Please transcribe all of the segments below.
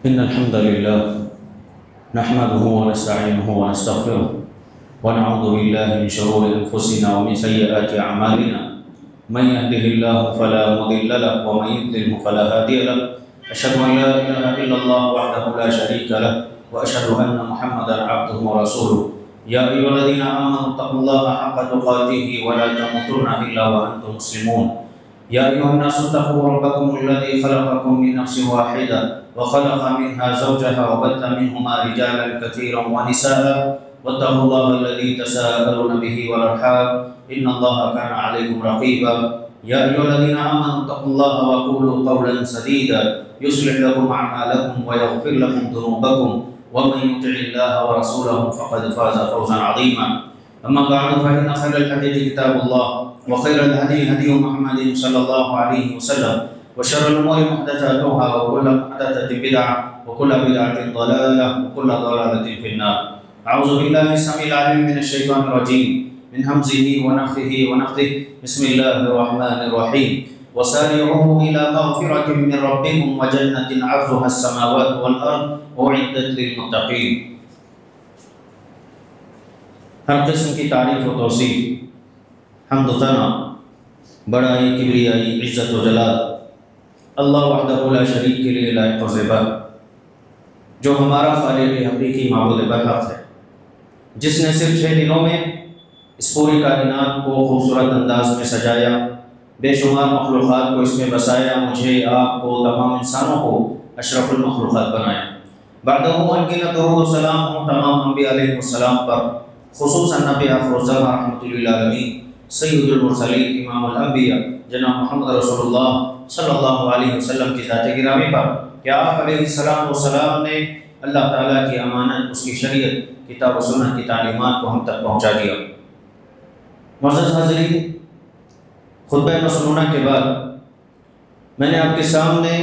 إن الحمد لله نحمده ونستعينه ونستغفره ونعوذ بالله من شرور أنفسنا ومن سيئات أعمالنا من يهده الله فلا مضل له ومن يضلل فلا هادي له أشهد أن لا إله إلا الله وحده لا شريك له وأشهد أن محمدا عبده ورسوله يا أيها الذين آمنوا اتقوا الله حق تقاته ولا تموتن إلا وأنتم مسلمون يا أيها الناس اتقوا ربكم الذي خلقكم من نفس واحدة وخلق منها زوجها وبث منهما رجالا كثيرا ونساء واتقوا الله الذي تساءلون به والأرحام إن الله كان عليكم رقيبا يا أيها الذين آمنوا اتقوا الله وقولوا قولا سديدا يصلح لكم أعمالكم ويغفر لكم ذنوبكم ومن يطع الله ورسوله فقد فاز فوزا عظيما أما بعد فإن خير الحديث كتاب الله وخير الهدي هدي محمد صلى الله عليه وسلم وشر الأمور محدثاتها وكل محدثة بدعة وكل بدعة ضلالة وكل ضلالة في النار. أعوذ بالله السميع العليم من الشيطان الرجيم من همزه ونفخه ونفثه. بسم الله الرحمن الرحيم. وسارعوا إلى مغفرة من ربكم وجنة عرضها السماوات والأرض أعدت للمتقين. ہر قسم کی تعریف و توصیف، حمد و ثنا، بڑائی، کبریائی، عزت و جلال اللہ وحدہ لا شریک کے لیے لائق و زیبا، جو ہمارا خالق حقیقی معبود برحق ہے، جس نے صرف 6 دنوں میں اس پوری کائنات کو خوبصورت انداز میں سجایا، بے شمار مخلوقات کو اس میں بسایا، مجھے، آپ کو، تمام انسانوں کو اشرف المخلوقات بنایا۔ بعدہ انگنت درود و سلام ہوں تمام انبیاء علیہ السلام پر، خصوصاً نبی آخر الزمان رحمۃ للعالمین سید المرسلین امام الانبیاء جناب محمد رسول اللہ صلی اللہ علیہ وسلم کی ذات گرامی پر کہ آپ علیہ السلام نے اللہ تعالیٰ کی امانت، اس کی شریعت، کتاب و سنت کی تعلیمات کو ہم تک پہنچا دیا۔ معزز حاضرین، خطبہ مسنونہ کے بعد میں نے آپ کے سامنے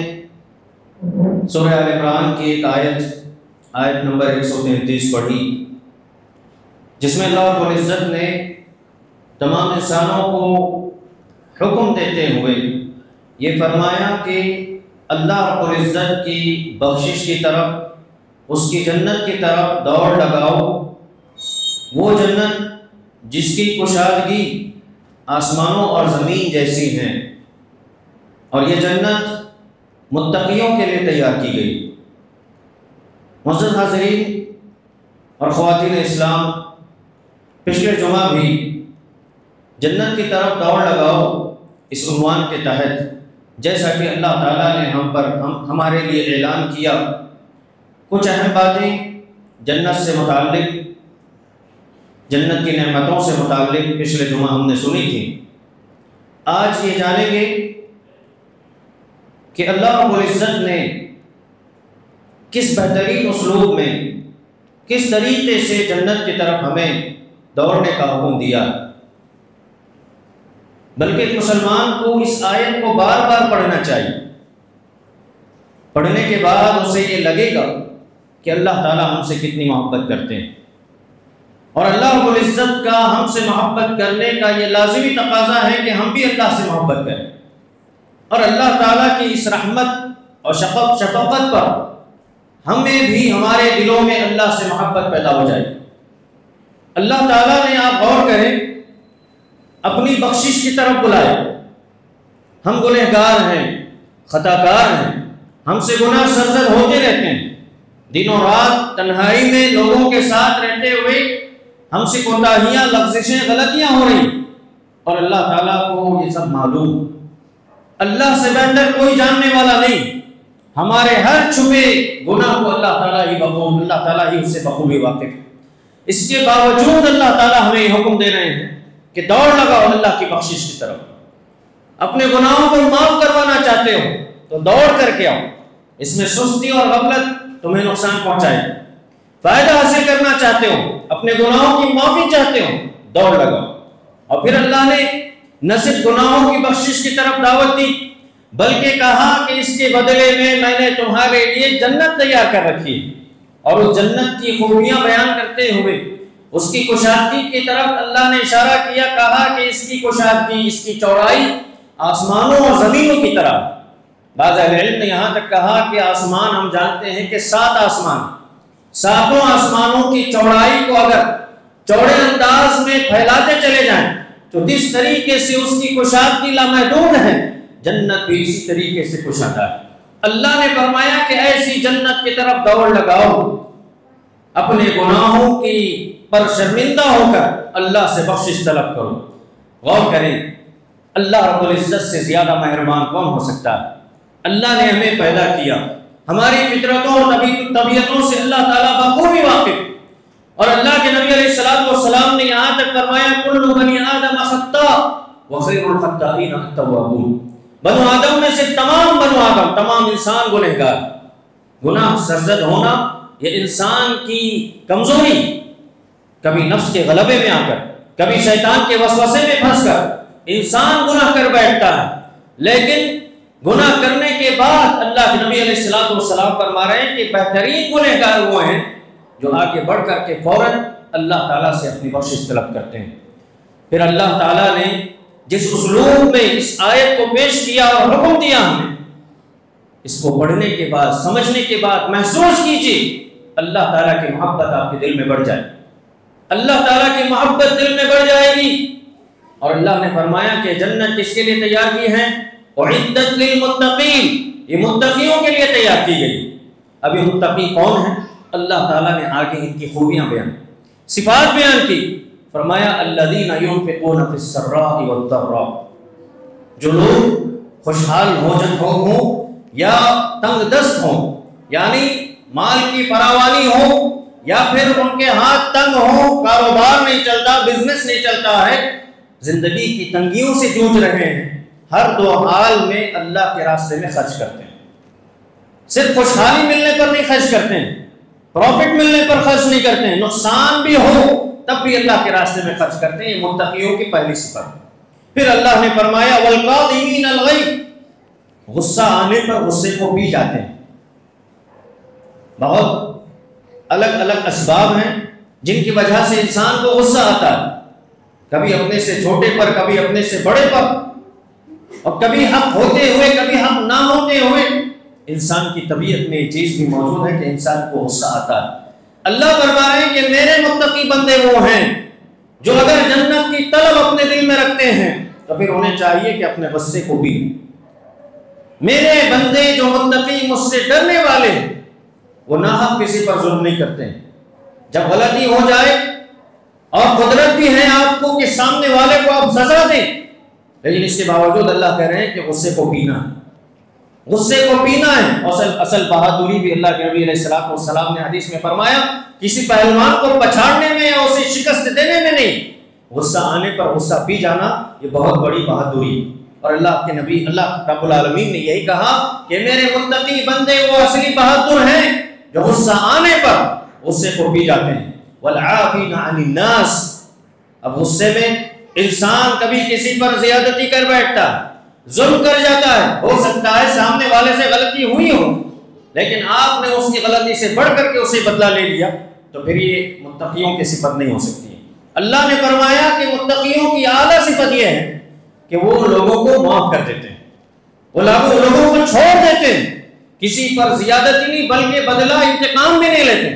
سورہ آل عمران کی ایک آیت نمبر 133 پڑھی، جس میں اللہ رب العزت نے تمام انسانوں کو حکم دیتے ہوئے یہ فرمایا کہ اللہ رب العزت کی بخشش کی طرف، اس کی جنت کی طرف دوڑ لگاؤ، وہ جنت جس کی کشادگی آسمانوں اور زمین جیسی ہیں، اور یہ جنت متقیوں کے لیے تیار کی گئی۔ معزز حاضرین اور خواتین اسلام، پچھلے جمعہ بھی جنت کی طرف دوڑ لگاؤ اس عنوان کے تحت جیسا کہ اللہ تعالیٰ نے ہمارے لیے اعلان کیا، کچھ اہم باتیں جنت سے متعلق، جنت کی نعمتوں سے متعلق پچھلے جمعہ ہم نے سنی تھی۔ آج یہ جانیں گے کہ اللہ رب العزت نے کس بہترین اسلوب میں، کس طریقے سے جنت کی طرف ہمیں دوڑنے کا حکم دیا، بلکہ ایک مسلمان کو اس آیت کو بار بار پڑھنا چاہیے۔ پڑھنے کے بعد اسے یہ لگے گا کہ اللہ تعالیٰ ہم سے کتنی محبت کرتے ہیں، اور اللہ رب العزت کا ہم سے محبت کرنے کا یہ لازمی تقاضا ہے کہ ہم بھی اللہ سے محبت کریں، اور اللہ تعالیٰ کی اس رحمت اور شفقت پر ہمیں بھی ہمارے دلوں میں اللہ سے محبت پیدا ہو جائے۔ اللہ تعالیٰ نے، آپ غور کریں، اپنی بخشش کی طرف بلائے۔ ہم گنہگار ہیں، خطا کار ہیں، ہم سے گناہ سرزد ہوتے رہتے ہیں، دن و رات تنہائی میں لوگوں کے ساتھ رہتے ہوئے ہم سے کوتاہیاں، لغزشیں، غلطیاں ہو رہی، اور اللہ تعالیٰ کو یہ سب معلوم۔ اللہ سے بہتر کوئی جاننے والا نہیں، ہمارے ہر چھپے گناہ کو اللہ تعالیٰ ہی اس سے بخوبی واقف ہے۔ اس کے باوجود اللہ تعالیٰ ہمیں یہ حکم دے رہے ہیں کہ دوڑ لگاؤ اللہ کی بخشش کی طرف۔ اپنے گناہوں کو معاف کروانا چاہتے ہو تو دوڑ کر کے آؤ، اس میں سستی اور غفلت تمہیں نقصان پہنچائے۔ فائدہ حاصل کرنا چاہتے ہو، اپنے گناہوں کی معافی چاہتے ہو، دوڑ لگاؤ۔ اور پھر اللہ نے نہ صرف گناہوں کی بخشش کی طرف دعوت دی، بلکہ کہا کہ اس کے بدلے میں نے تمہارے لیے جنت تیار کر رکھی، اور اس جنت کی خوبیاں بیان کرتے ہوئے اس کی کشادگی کی طرف اللہ نے اشارہ کیا، کہا کہ اس کی کشادگی، اس کی چوڑائی آسمانوں اور زمینوں کی طرح، بعض اہل علم نے یہاں تک کہا کہ آسمان ہم جانتے ہیں کہ 7 آسمان، 7 آسمانوں کی چوڑائی کو اگر چوڑے انداز میں پھیلاتے چلے جائیں تو جس طریقے سے اس کی کشادگی لامحدود ہے، جنت بھی اسی طریقے سے کشادہ ہے۔ اللہ نے فرمایا کہ ایسی جنت کی طرف دوڑ لگاؤ، اپنے گناہوں کی پر شرمندہ ہو کر اللہ سے بخشش طلب کرو۔ غور کریں، اللہ رب العزت سے زیادہ مہربان کون ہو سکتا ہے؟ اللہ نے ہمیں پیدا کیا، ہماری فطرتوں اور طبیعتوں سے اللہ تعالیٰ بخوبی واقف، اور اللہ کے نبی علیہ السلام نے یہاں تک فرمایا کل بنی آدم خطاء وخیر الخطائین التوابون، بنو آدم میں سے تمام بنو آدم، تمام انسان گنہگار۔ گناہ سرزد ہونا یہ انسان کی کمزوری، کبھی نفس کے غلبے میں آ کر، کبھی شیطان کے وسوسے میں پھنس کر انسان گناہ کر بیٹھتا ہے، لیکن گناہ کرنے کے بعد اللہ کے نبی علیہ السلام فرما رہے ہیں کہ بہترین گنہگار وہ ہیں جو آگے بڑھ کر کے فوراً اللہ تعالیٰ سے اپنی بخشش طلب کرتے ہیں۔ پھر اللہ تعالیٰ نے جس اسلوب میں اس آیت کو پیش کیا اور حکم دیا ہمیں، اس کو پڑھنے کے بعد، سمجھنے کے بعد محسوس کیجیے، اللہ تعالیٰ کی محبت آپ کے دل میں بڑھ جائے، اللہ تعالیٰ کی محبت دل میں بڑھ جائے گی۔ اور اللہ نے فرمایا کہ جنت کس کے لیے تیار کی ہے؟ اعدت للمتقین، یہ متقیوں کے لیے تیار کی گئی۔ اب یہ متقی کون ہیں؟ اللہ تعالیٰ نے آگے ان کی خوبیاں بیان، صفات بیان کی، فرمایا الذین ينفقون فی السراء والضراء، جو لوگ خوشحال ہوں یا تنگ دست ہوں، یعنی مال کی فراوانی ہو یا پھر ان کے ہاتھ تنگ ہوں، کاروبار نہیں چلتا، بزنس نہیں چلتا ہے، زندگی کی تنگیوں سے جوجھ رہے ہیں، ہر 2 حال میں اللہ کے راستے میں خرچ کرتے ہیں۔ صرف خوشحالی ملنے پر نہیں خرچ کرتے ہیں، پروفٹ ملنے پر خرچ نہیں کرتے ہیں، نقصان بھی ہو تب بھی اللہ کے راستے میں خرچ کرتے ہیں۔ یہ متقیوں کی پہلی صفت ہے۔ پھر اللہ نے فرمایا والقاظمین الغیظ، غصہ آنے پر غصے کو پی جاتے ہیں۔ بہت الگ الگ اسباب ہیں جن کی وجہ سے انسان کو غصہ آتا ہے، کبھی اپنے سے چھوٹے پر، کبھی اپنے سے بڑے پر، اور کبھی حق ہوتے ہوئے، کبھی حق نہ ہوتے ہوئے۔ انسان کی طبیعت میں یہ چیز بھی موجود ہے کہ انسان کو غصہ آتا ہے۔ اللہ فرما رہے ہیں کہ میرے متقی بندے وہ ہیں جو اگر جنت کی طلب اپنے دل میں رکھتے ہیں تو پھر انہیں چاہیے کہ اپنے غصے کو بھی، میرے بندے جو متقی مجھ سے ڈرنے والے ہیں وہ ناحق کسی پر ظلم نہیں کرتے ہیں۔ جب غلطی ہو جائے اور قدرت بھی ہے آپ کو کہ سامنے والے کو آپ سزا دیں، لیکن اس کے باوجود اللہ کہہ رہے ہیں کہ غصے کو پینا ہے، غصے کو پینا ہے۔ اصل بہادری بھی اللہ کے نبی علیہ السلام نے حدیث میں فرمایا کسی پہلوان کو پچھاڑنے میں یا اسے شکست دینے میں نہیں، غصہ آنے پر غصہ پی جانا یہ بہت بڑی بہادری۔ اور اللہ کے نبی اللہ رب العالمین نے یہی کہا کہ میرے متقی بندے وہ اصلی بہادر ہیں جو غصہ آنے پر غصے کو پی جاتے ہیں۔ والعافین عن الناس، اب غصے میں انسان کبھی کسی پر زیادتی کر بیٹھتا ہے، ظلم کر جاتا ہے، ہو سکتا ہے سامنے والے سے غلطی ہوئی ہو لیکن آپ نے اس کی غلطی سے بڑھ کر کے اسے بدلہ لے لیا، تو پھر یہ متقیوں کی صفت نہیں ہو سکتی ہے۔ اللہ نے فرمایا کہ متقیوں کی اعلیٰ صفت یہ ہے کہ وہ لوگوں کو معاف کر دیتے ہیں، وہ لوگوں کو چھوڑ دیتے ہیں، کسی پر زیادتی نہیں بلکہ بدلہ انتقام بھی نہیں لیتے،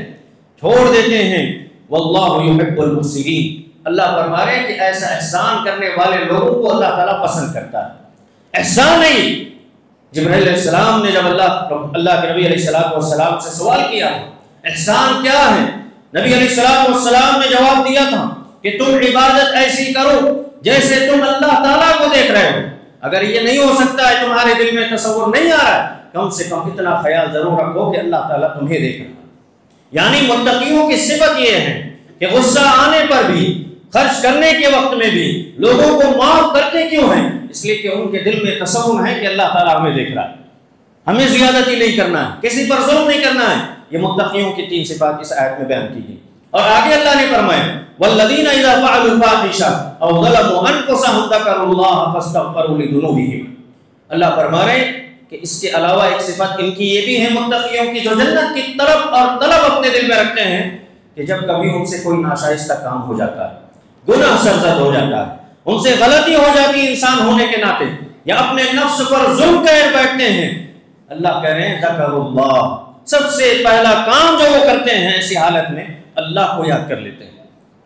چھوڑ دیتے ہیں۔ واللہ یحب المحسنین، اللہ فرما رہے ہیں کہ ایسا احسان کرنے والے لوگوں کو اللہ تعالیٰ پسند کرتا ہے۔ احسان نہیں، جبرائیل علیہ السلام نے جب اللہ کے نبی علیہ السلام سے سوال کیا احسان کیا ہے، نبی علیہ السلام نے جواب دیا تھا کہ تم عبادت ایسی کرو جیسے تم اللہ تعالیٰ کو دیکھ رہے ہو۔ اگر یہ نہیں ہو سکتا ہے، تمہارے دل میں تصور نہیں آ رہا ہے، کم سے کم اتنا خیال ضرور رکھو کہ اللہ تعالیٰ تمہیں دیکھ رہا ہے۔ یعنی متقیوں کی صفت یہ ہے کہ غصہ آنے پر بھی، خرچ کرنے کے وقت میں بھی لوگوں کو معاف کرتے کیوں ہیں؟ اس لیے کہ ان کے دل میں تصور ہے کہ اللہ تعالیٰ ہمیں دیکھ رہا ہے، ہمیں زیادتی نہیں کرنا ہے، کسی پر ظلم نہیں کرنا ہے۔ یہ متقیوں کی 3 صفات اس آیت میں بیان کی گئی۔ اور آگے اللہ نے فرمایا والذین اذا فعلوا فاحشہ او ظلموا انفسهم ذکروا اللہ فاستغفروا لذنوبہم، اللہ فرما رہے ہیں کہ اس کے علاوہ ایک صفت ان کی یہ بھی ہے متقیوں کی، جو جنت کی طرف اور طلب اپنے دل میں رکھتے ہیں کہ جب کبھی ان سے کوئی ناشائستہ کام ہو جاتا ہے، گناہ سرزد ہو جاتا ہے، ان سے غلطی ہو جاتی ہے انسان ہونے کے ناطے، یا اپنے نفس پر ظلم کر بیٹھتے ہیں، اللہ کہہ رہے ہیں ذکر اللہ، سب سے پہلا کام جو وہ کرتے ہیں ایسی حالت میں اللہ کو یاد کر لیتے ہیں،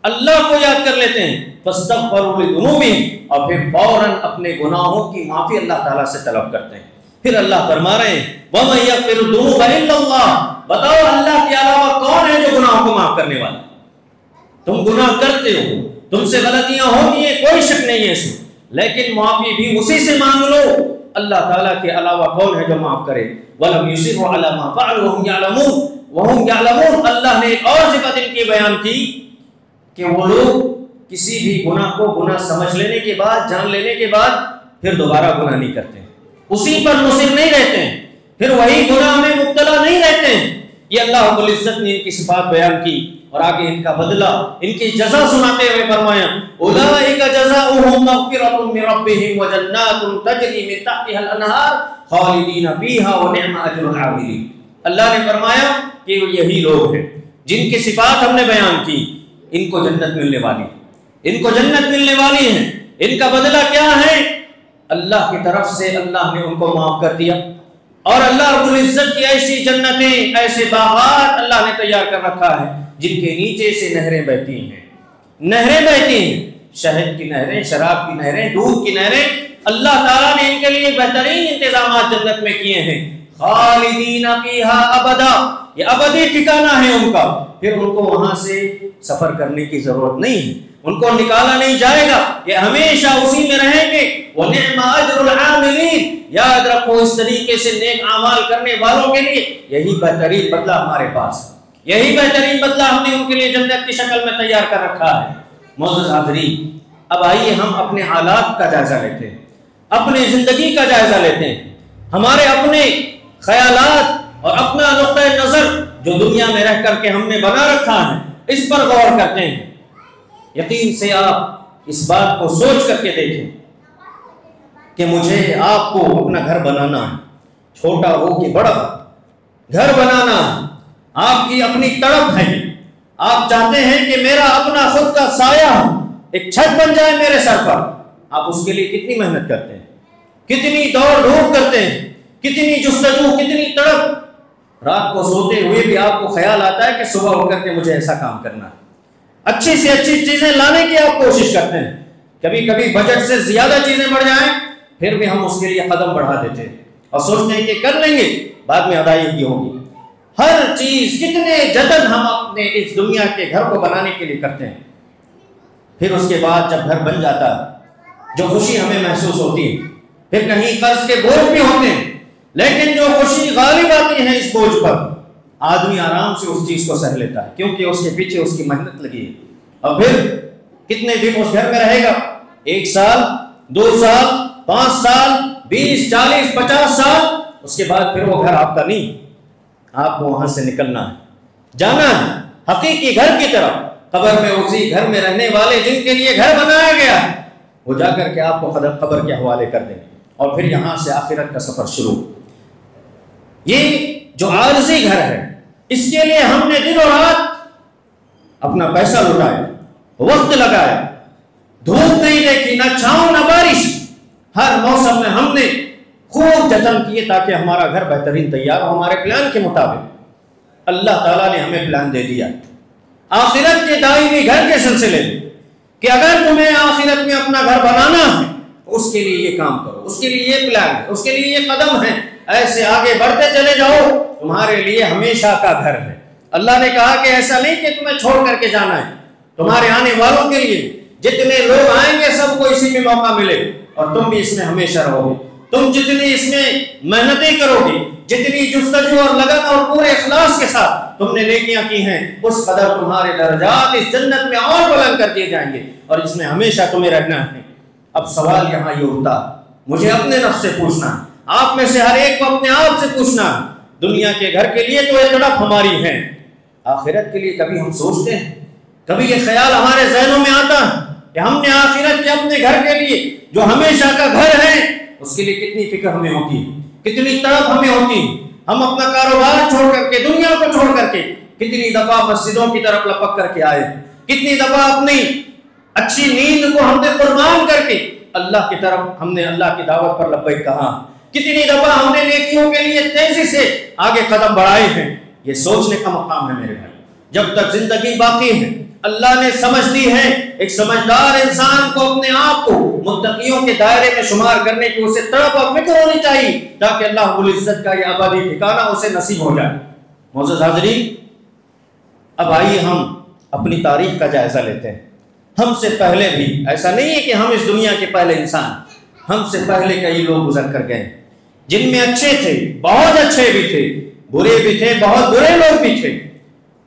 اللہ کو یاد کر لیتے ہیں، فاستغفروا لذنوبہم، اور پھر فوراً اپنے گناہوں کی معافی اللہ تعالیٰ سے طلب کرتے ہیں۔ پھر اللہ فرما رہے ہیں وَمَن يَغْفِرُ الذُّنُوبَ إِلَّا اللَّهُ، بتاؤ اللہ کے علاوہ کون ہے جو گناہوں کو معاف کرنے والا؟ تم گناہ کرتے ہو، تم سے غلطیاں ہوتی ہیں، کوئی شک نہیں ہے اس میں، لیکن معافی بھی اسی سے مانگ لو۔ اللہ تعالیٰ کے علاوہ کون ہے جو معاف کرے؟ وَلَمْ يُصِرُّوا عَلَىٰ مَا فَعَلُوا وَهُمْ يَعْلَمُونَ، اللہ نے ایک اور صفت ان کی بیان کی کہ وہ لوگ کسی بھی گناہ کو گناہ سمجھ لینے کے بعد، جان لینے کے بعد پھر دوبارہ گناہ نہیں کرتے ہیں، اسی پر مصر نہیں رہتے ہیں، پھر وہی گناہ میں مبتلا نہیں رہتے ہیں۔ یہ اللہ رب العزت نے ان کی صفات بیان کی اور آگے ان کا بدلہ، ان کی جزا سناتے ہوئے فرمایا اولئک جزاؤہم مغفرۃ من ربہم وجنات تجری من تحتها الانہار خالدین فیہا ونعم اجر العاملین۔ اللہ نے فرمایا کہ یہی لوگ ہیں جن کی صفات ہم نے بیان کی، ان کو جنت ملنے والی ہے، ان کو جنت ملنے والی ہے۔ ان کا بدلہ کیا ہے؟ اللہ کی طرف سے اللہ نے ان کو معاف کر دیا، اور اللہ رب العزت کی ایسی جنتیں، ایسے باغات اللہ نے تیار کر رکھا ہے جن کے نیچے سے نہریں بہتی ہیں، نہریں بہتی ہیں، شہد کی نہریں، شراب کی نہریں، دودھ کی نہریں۔ اللہ تعالیٰ نے ان کے لیے بہترین انتظامات جنت میں کیے ہیں۔ خالدین فیہا ابدا، یہ ابدی ٹھکانہ ہے ان کا، پھر ان کو وہاں سے سفر کرنے کی ضرورت نہیں ہے، ان کو نکالا نہیں جائے گا، یہ ہمیشہ اسی میں رہیں گے۔ وَنِعْمَ أَجْرُ الْعَامِلِينَ، یاد رکھو اس طریقے سے نیک اعمال کرنے والوں کے لیے یہی بہترین بدلہ ہمارے پاس ہے، یہی بہترین بدلہ ہم نے ان کے لیے جنت کی شکل میں تیار کر رکھا ہے۔ معزز حاضرین، اب آئیے ہم اپنے حالات کا جائزہ لیتے ہیں، اپنی زندگی کا جائزہ لیتے ہیں، ہمارے اپنے خیالات اور اپنا نقطۂ نظر جو دنیا میں رہ کر کے ہم نے بنا رکھا ہے، اس پر غور کرتے ہیں۔ یقین سے آپ اس بات کو سوچ کر کے دیکھیں کہ مجھے آپ کو اپنا گھر بنانا ہے، چھوٹا ہو کہ بڑا گھر بنانا ہے، آپ کی اپنی تڑپ ہے، آپ چاہتے ہیں کہ میرا اپنا خود کا سایہ ایک چھت بن جائے میرے سر پر۔ آپ اس کے لیے کتنی محنت کرتے ہیں، کتنی دوڑ دھوپ کرتے ہیں، کتنی جستجو، کتنی تڑپ۔ رات کو سوتے ہوئے بھی آپ کو خیال آتا ہے کہ صبح ہو کر کے مجھے ایسا کام کرنا ہے، اچھی سے اچھی چیزیں لانے کی آپ کوشش کرتے ہیں۔ کبھی کبھی بجٹ سے زیادہ چیزیں بڑھ جائیں پھر بھی ہم اس کے لیے قدم بڑھا دیتے ہیں اور سوچتے ہیں کہ کر لیں گے، بعد میں ادائیگی ہوگی۔ ہر چیز کتنے جتن ہم اپنے اس دنیا کے گھر کو بنانے کے لیے کرتے ہیں، پھر اس کے بعد جب گھر بن جاتا ہے جو خوشی ہمیں محسوس ہوتی ہے، پھر کہیں قرض کے بوجھ بھی ہوتے ہیں، لیکن جو خوشی غالب آتی ہے اس بوجھ پر، آدمی آرام سے اس چیز کو سہ لیتا ہے کیونکہ اس کے پیچھے اس کی محنت لگی ہے۔ اور پھر کتنے دن اس گھر میں رہے گا؟ 1 سال، 2 سال، 5 سال، 20، 40، 50 سال، اس کے بعد پھر وہ گھر آپ کا نہیں، آپ کو وہاں سے نکلنا ہے، جانا ہے حقیقی گھر کی طرف۔ قبر میں اسی گھر میں رہنے والے جن کے لیے گھر بنایا گیا ہے، وہ جا کر کے آپ کو قبر کے حوالے کر دیں گے، اور پھر یہاں سے آخرت کا سفر شروع۔ یہ جو عارضی گھر ہے، اس کے لیے ہم نے دن اور رات اپنا پیسہ لٹایا، وقت لگایا، دھوپ نہیں دیکھی، نہ چھاؤں نہ بارش، ہر موسم میں ہم نے خوب جتن کیے تاکہ ہمارا گھر بہترین تیار ہو ہمارے پلان کے مطابق۔ اللہ تعالیٰ نے ہمیں پلان دے دیا آخرت کے دائمی گھر کے سلسلے میں کہ اگر تمہیں آخرت میں اپنا گھر بنانا ہے تو اس کے لیے یہ کام کرو، اس کے لیے یہ پلان ہے، اس کے لیے یہ قدم ہے، ایسے آگے بڑھتے چلے جاؤ، تمہارے لیے ہمیشہ کا گھر ہے۔ اللہ نے کہا کہ ایسا نہیں کہ تمہیں چھوڑ کر کے جانا ہے، تمہارے آنے والوں کے لیے جتنے لوگ آئیں گے سب کو اسی میں موقع ملے، اور تم بھی اس میں ہمیشہ رہو گے۔ تم جتنی اس میں محنتیں کرو گے، جتنی جستجو اور لگن اور پورے اخلاص کے ساتھ تم نے نیکیاں کی ہیں، اس قدر تمہارے درجات اس جنت میں اور بلند کر دیے جائیں گے، اور اس میں ہمیشہ تمہیں رہنا ہے۔ اب سوال یہاں یہ ہوتا، مجھے اپنے نفس سے پوچھنا ہے، آپ میں سے ہر ایک کو اپنے آپ سے پوچھنا ہے، دنیا کے گھر کے لیے تو یہ تڑپ ہماری ہے، آخرت کے لیے کبھی ہم سوچتے ہیں؟ کبھی یہ خیال ہمارے ذہنوں میں آتا ہے کہ ہم نے آخرت کے اپنے گھر کے لیے جو ہمیشہ کا گھر ہے اس کے لیے کتنی فکر ہمیں ہوتی ہے، کتنی تڑپ ہمیں ہوتی ہے؟ ہم اپنا کاروبار چھوڑ کر کے، دنیا کو چھوڑ کر کے کتنی دفعہ مسجدوں کی طرف لپک کر کے آئے، کتنی دفعہ اپنی اچھی نیند کو ہم نے قربان کر کے اللہ کی طرف ہم نے اللہ کی دعوت پر لبیک کہا، کتنی دفعہ ہم نے نیکیوں کے لیے تیزی سے آگے قدم بڑھائے ہیں. یہ سوچنے کا مقام ہے میرے بھائی. جب تک زندگی باقی ہے اللہ نے سمجھ دی ہے ایک سمجھدار انسان کو اپنے آپ کو متقیوں کے دائرے میں شمار کرنے کی اسے تڑپ اور فکر ہونی چاہیے تاکہ اللہ رب العزت کا یہ ابدی ٹھکانہ اسے نصیب ہو جائے. معزز حاضرین، اب آئیے ہم اپنی تاریخ کا جائزہ لیتے ہیں. ہم سے پہلے بھی ایسا نہیں ہے کہ ہم اس دنیا کے پہلے انسان، ہم سے پہلے کئی لوگ گزر کر گئے جن میں اچھے تھے، بہت اچھے بھی تھے، برے بھی تھے، بہت برے لوگ بھی تھے،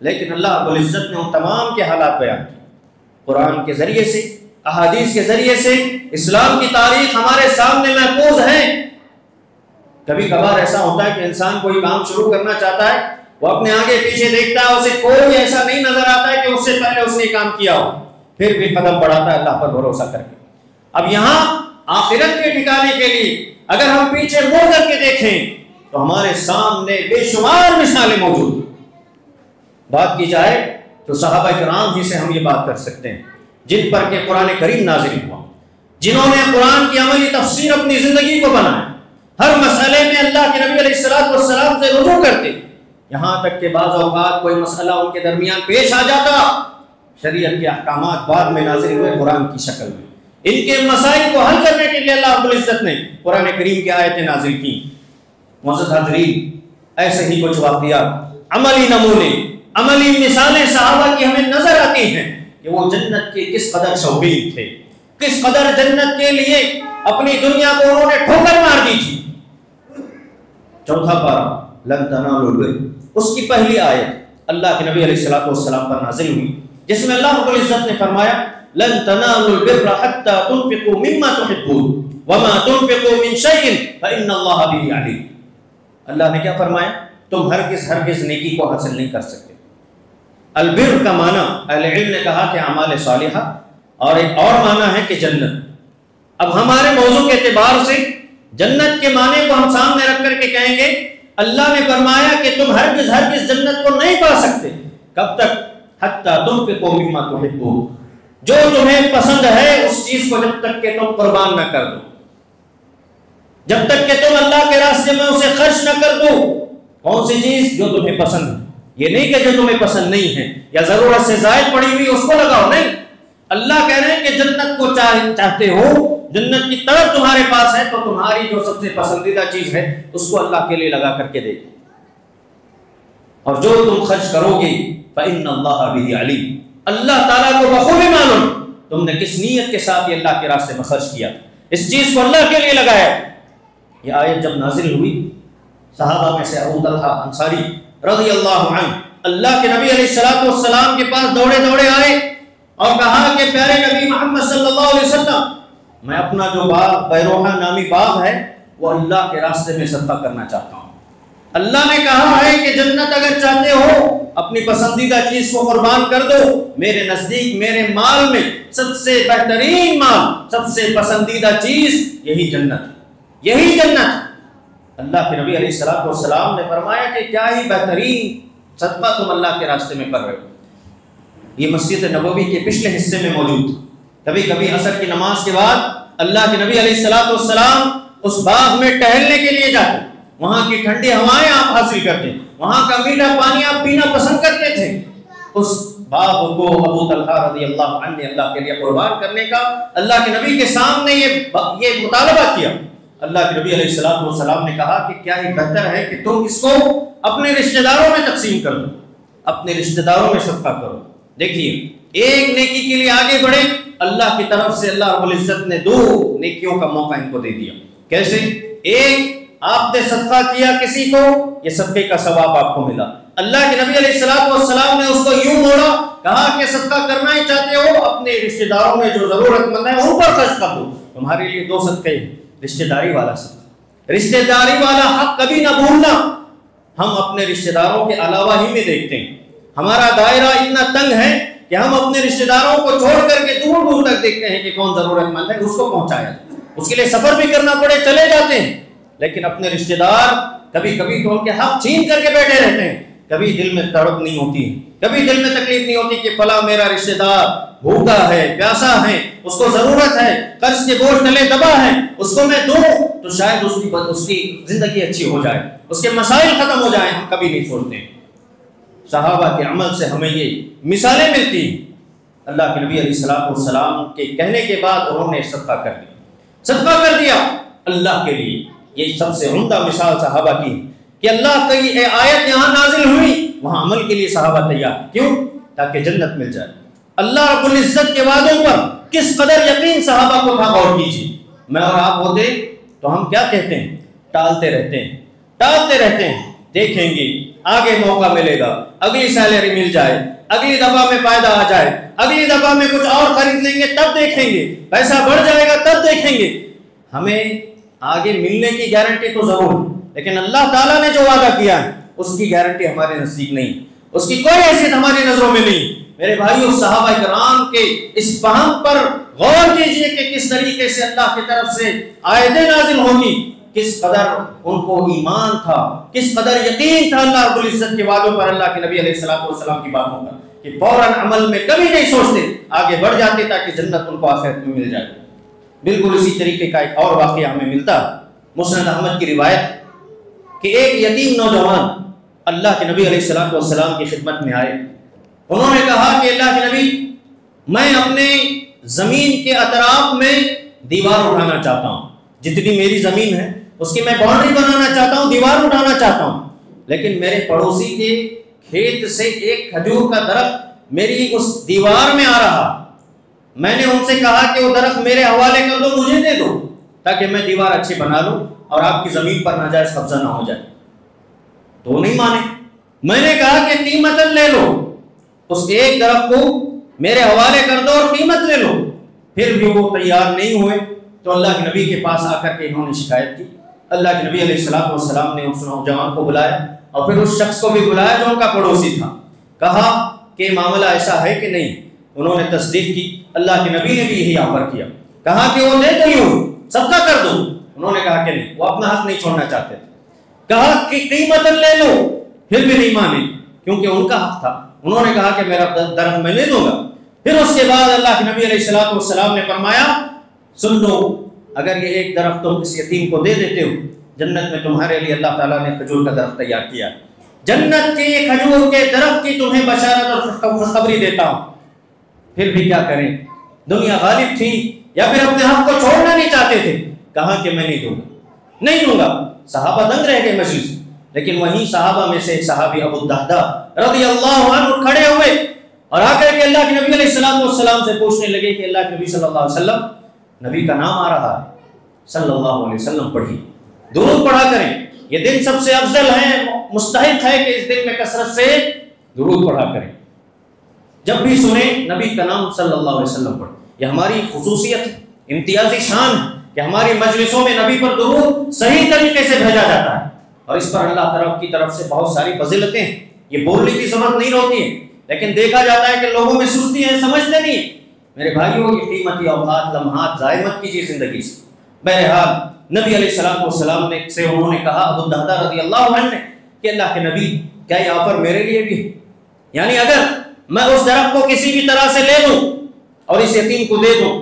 لیکن اللہ رب العزت نے ان تمام کے حالات بیان کیے. قرآن کے ذریعے سے، احادیث کے ذریعے سے اسلام کی تاریخ ہمارے سامنے محفوظ ہے. کبھی کبھار ایسا ہوتا ہے کہ انسان کوئی کام شروع کرنا چاہتا ہے، وہ اپنے آگے پیچھے دیکھتا ہے، اسے کوئی ایسا نہیں نظر آتا ہے کہ اس سے پہلے اس نے کام کیا ہو، پھر بھی قدم بڑھاتا ہے اللہ پر بھروسہ کر کے. اب یہاں آخرت کے ٹھکانے کے لیے اگر ہم پیچھے مڑ کر کے دیکھیں تو ہمارے سامنے بے شمار مثالیں موجود. بات کی جائے تو صحابہ کرام ہی سے ہم یہ بات کر سکتے ہیں جن پر کہ قرآن کریم نازل ہوا، جنہوں نے قرآن کی عملی تفسیر اپنی زندگی کو بنایا، ہر مسئلے میں اللہ کے نبی علیہ السلام سے رجوع کرتے، یہاں تک کہ بعض اوقات کوئی مسئلہ ان کے درمیان پیش آ جاتا، شریعت کے احکامات بعد میں نازل ہوئے قرآن کی شکل میں. ان کے مسائل کو حل کرنے کے لیے اللہ رب العزت نے قرآن کریم کی آیتیں نازل کی. معزز حاضرین، ایسے ہی کچھ واقعات، عملی نمونے، عملی مثالیں صحابہ کی ہمیں نظر آتی ہیں کہ وہ جنت کے کس قدر شوقین تھے، کس قدر جنت کے لیے اپنی دنیا کو انہوں نے ٹھوکر مار دی تھی. چوتھا پارہ لن تنالوا البر، اس کی پہلی آیت اللہ کے نبی علیہ السلام پر نازل ہوئی جس میں اللہ رب العزت نے فرمایا لن تنالوا البر حتى تنفقوا مما تحبون وما تنفقوا من شيء فإن الله به عليم. اللہ نے کیا فرمایا؟ تم ہرگز نیکی کو حاصل نہیں کر سکتے. البر کا معنی اہل علم نے کہا کہ اعمال صالحہ، اور ایک اور معنی ہے کہ جنت. اب ہمارے موضوع کے اعتبار سے جنت کے معنی کو ہم سامنے رکھ کر کے کہیں گے اللہ نے فرمایا کہ تم ہرگز جنت کو نہیں پا سکتے. کب تک؟ حتی تنفقوا مما تحبون، جو تمہیں پسند ہے اس چیز کو جب تک کہ تم قربان نہ کر دو، جب تک کہ تم اللہ کے راستے میں اسے خرچ نہ کر دو. کون سی چیز؟ جو تمہیں پسند ہے. یہ نہیں کہ جو تمہیں پسند نہیں ہے یا ضرورت سے زائد پڑی ہوئی اس کو لگاؤ، نہیں. اللہ کہہ رہے ہیں کہ جنت کو چاہتے ہو، جنت کی طرف تمہارے پاس ہے تو تمہاری جو سب سے پسندیدہ چیز ہے اس کو اللہ کے لیے لگا کر کے دیکھو، اور جو تم خرچ کرو گے فإن اللہ بہ علیم، اللہ تعالیٰ کو بخوبی معلوم تم نے کس نیت کے ساتھ یہ اللہ کے راستے میں خرچ کیا، اس چیز کو اللہ کے لیے لگایا. یہ آیت جب نازل ہوئی، صحابہ میں سے ابو طلحہ انصاری رضی اللہ عنہ اللہ کے نبی علیہ السلام کے پاس دوڑے آئے اور کہا کہ پیارے نبی محمد صلی اللہ علیہ وسلم، میں اپنا جو باغ بیروحہ نامی باغ ہے وہ اللہ کے راستے میں صدقہ کرنا چاہتا ہوں. اللہ نے کہا ہے کہ جنت اگر چاہتے ہو اپنی پسندیدہ چیز کو قربان کر دو. میرے نزدیک میرے مال میں سب سے بہترین مال، سب سے پسندیدہ چیز یہی جنت، یہی جنت. اللہ کے نبی علیہ السلام نے فرمایا کہ کیا ہی بہترین صدقہ تم اللہ کے راستے میں کر رہے ہو. یہ مسجد نبوی کے پچھلے حصے میں موجود. کبھی کبھی عصر کی نماز کے بعد اللہ کے نبی علیہ السلام اس باغ میں ٹہلنے کے لیے جاتے، وہاں کی ٹھنڈی ہوائیں آپ حاصل کرتے، وہاں کا میٹھا پانی آپ پینا پسند کرتے تھے. اس باغ کو ابو طلحہ رضی اللہ عنہ نے اللہ کے لیے قربان کرنے کا اللہ کے نبی کے سامنے یہ مطالبہ کیا. اللہ کے نبی علیہ السلام نے کہا کہ کیا ہی بہتر ہے کہ تم اس کو اپنے رشتہ داروں میں تقسیم کر دو، اپنے رشتہ داروں میں صدقہ کرو. دیکھیے، ایک نیکی کے لیے آگے بڑھے، اللہ کی طرف سے اللہ رب العزت نے 2 نیکیوں کا موقع ان کو دے دیا. کیسے؟ ایک، آپ نے صدقہ کیا کسی کو، یہ صدقے کا ثواب آپ کو ملا. اللہ کے نبی علیہ السلام نے اس کو یوں موڑا، کہا کہ صدقہ کرنا ہی چاہتے ہو اپنے رشتہ داروں میں جو ضرورت مند ہے ان پر خرچ کر دو. تمہارے لیے 2 صدقے ہیں. رشتہ داری والا صدقہ، رشتہ داری والا حق کبھی نہ بھولنا. ہم اپنے رشتہ داروں کے علاوہ ہی میں دیکھتے ہیں، ہمارا دائرہ اتنا تنگ ہے کہ ہم اپنے رشتہ داروں کو چھوڑ کر کے دور تک دیکھتے ہیں کہ کون ضرورت مند ہے، اس کو پہنچایا جائے. اس کے لیے سفر بھی کرنا پڑے چلے جاتے ہیں. لیکن اپنے رشتہ دار کبھی کبھی تو ان کے حق چھین کر کے بیٹھے رہتے ہیں. کبھی دل میں تڑپ نہیں ہوتی، کبھی دل میں تکلیف نہیں ہوتی کہ فلاں میرا رشتہ دار بھوکا ہے، پیاسا ہے، اس کو ضرورت ہے، قرض کے بوجھ تلے دبا ہے، اس کو میں دوں تو شاید اس کی زندگی اچھی ہو جائے، اس کے مسائل ختم ہو جائیں، ہم کبھی نہیں سوچتے۔ صحابہ کے عمل سے ہمیں یہ مثالیں ملتی ہیں۔ اللہ کے نبی علیہ السلام کے کہنے کے بعد انہوں نے صدقہ کر دیا، صدقہ کر دیا اللہ کے لیے۔ یہ سب سے عمدہ مثال صحابہ کی ہے کہ اللہ کی آیت یہاں نازل ہوئی، وہاں عمل کے لیے صحابہ تیار، کیوں؟ تاکہ جنت مل جائے۔ اللہ رب العزت کے وعدوں پر کس قدر یقین صحابہ کو تھا، غور کیجیے۔ میں اور آپ ہوتے تو ہم کیا کہتے ہیں؟ ٹالتے رہتے ہیں، ٹالتے رہتے ہیں، دیکھیں گے آگے موقع ملے گا، اگلی سیلری مل جائے، اگلی دفعہ میں فائدہ آ جائے، اگلی دفعہ میں کچھ اور خرید لیں گے تب دیکھیں گے، پیسہ بڑھ جائے گا تب دیکھیں گے۔ ہمیں آگے ملنے کی گارنٹی تو ضرور ہے، لیکن اللہ تعالیٰ نے جو وعدہ کیا ہے اس کی گارنٹی ہمارے نزدیک نہیں، اس کی کوئی حیثیت ہماری نظروں میں نہیں۔ میرے بھائیو، صحابہ کرام کے اس فہم پر غور کیجئے کہ کس طریقے سے اللہ کی طرف سے آیتیں نازل ہوگی، کس قدر ان کو ایمان تھا، کس قدر یقین تھا اللہ رب العزت کے وعدوں پر، اللہ کے نبی علیہ السلام کی باتوں پر، کہ فوراً عمل میں کبھی نہیں سوچتے، آگے بڑھ جاتے تاکہ جنت ان کو آخرت میں مل جائے۔ بالکل اسی طریقے کا ایک اور واقعہ ہمیں ملتا ہے، مسند احمد کی روایت کہ ایک یتیم نوجوان اللہ کے نبی علیہ السلام کی خدمت میں آئے۔ انہوں نے کہا کہ اللہ کے نبی، میں اپنے زمین کے اطراف میں دیوار اٹھانا چاہتا ہوں، جتنی میری زمین ہے اس کی میں باؤنڈری بنانا چاہتا ہوں، دیوار اٹھانا چاہتا ہوں، لیکن میرے پڑوسی کے کھیت سے ایک کھجور کا درخت میری اس دیوار میں آ رہا۔ میں نے ان سے کہا کہ وہ درخت میرے حوالے کر دو، مجھے دے دو، تاکہ میں دیوار اچھی بنا لوں اور آپ کی زمین پر ناجائز قبضہ نہ ہو جائے۔ تو وہ نہیں مانے۔ میں نے کہا کہ قیمتاً لے لو، اس ایک درخت کو میرے حوالے کر دو اور قیمت لے لو۔ پھر بھی وہ تیار نہیں ہوئے، تو اللہ کے نبی کے پاس آ کر کے انہوں نے شکایت کی۔ اللہ کے نبی علیہ السلام نے اس نوجوان کو بلایا اور پھر اس شخص کو بھی بلایا جو ان کا پڑوسی تھا، کہا کہ معاملہ ایسا ہے کہ نہیں۔ انہوں نے تصدیق کی، اللہ کے نبی نے بھی یہی آفر کیا، کہا کہ وہ دے تو یوں صدقہ کر دو۔ انہوں نے کہا کہ نہیں، وہ اپنا حق نہیں چھوڑنا چاہتے تھے۔ کہا کہ قیمت لے لو، پھر بھی نہیں مانے کیونکہ ان کا حق تھا۔ انہوں نے کہا کہ میرا درخت میں نہیں دوں گا۔ پھر اس کے بعد اللہ کے نبی علیہ السلام نے فرمایا، سن لو، اگر یہ ایک درخت تم اس یتیم کو دے دیتے ہو، جنت میں تمہارے لیے اللہ تعالیٰ نے کھجور کا درخت تیار کیا، جنت کے کھجور کے درخت کی تمہیں بشارت اور خوشخبری دیتا ہوں۔ پھر بھی کیا کریں، دنیا غالب تھی یا پھر اپنے حق کو چھوڑنا نہیں چاہتے تھے، کہا کہ میں نہیں دوں گا، نہیں دوں گا۔ صحابہ دنگ رہ گئے مجلس، لیکن وہیں صحابہ میں سے ایک صحابی ابو الدہداء رضی اللہ عنہ کھڑے ہوئے اور آ کر کے اللہ کے نبی علیہ السلام سے پوچھنے لگے کہ اللہ کے نبی صلی اللہ علیہ وسلم، نبی کا نام آ رہا ہے، صلی اللہ علیہ وسلم پڑھی، درود پڑھا کریں، یہ دن سب سے افضل ہے، مستحق ہے کہ اس دن میں کثرت سے درود پڑھا کریں، جب بھی سنیں نبی کا نام صلی اللہ علیہ وسلم پڑھیں۔ یہ ہماری خصوصیت ہے، امتیازی شان ہے کہ ہماری مجلسوں میں نبی پر درود صحیح طریقے سے بھیجا جاتا ہے، اور اس پر اللہ کی طرف سے بہت ساری فضیلتیں ہیں۔ یہ بولنے کی ضرورت نہیں ہوتی ہے، لیکن دیکھا جاتا ہے کہ لوگوں میں سستی ہے، سمجھتے نہیں ہیں۔ میرے بھائیوں، یہ قیمتی اوقات لمحات ضائع مت کیجیے زندگی سے۔ بہرحال نبی علیہ السلام نے سے انہوں نے کہا، ابو الدہداء رضی اللہ عنہ نے، کہ اللہ کے نبی، کیا یہ آفر میرے لیے بھی ہے؟ یعنی اگر میں اس درخت کو کسی بھی طرح سے لے لوں اور اس یتیم کو دے دوں،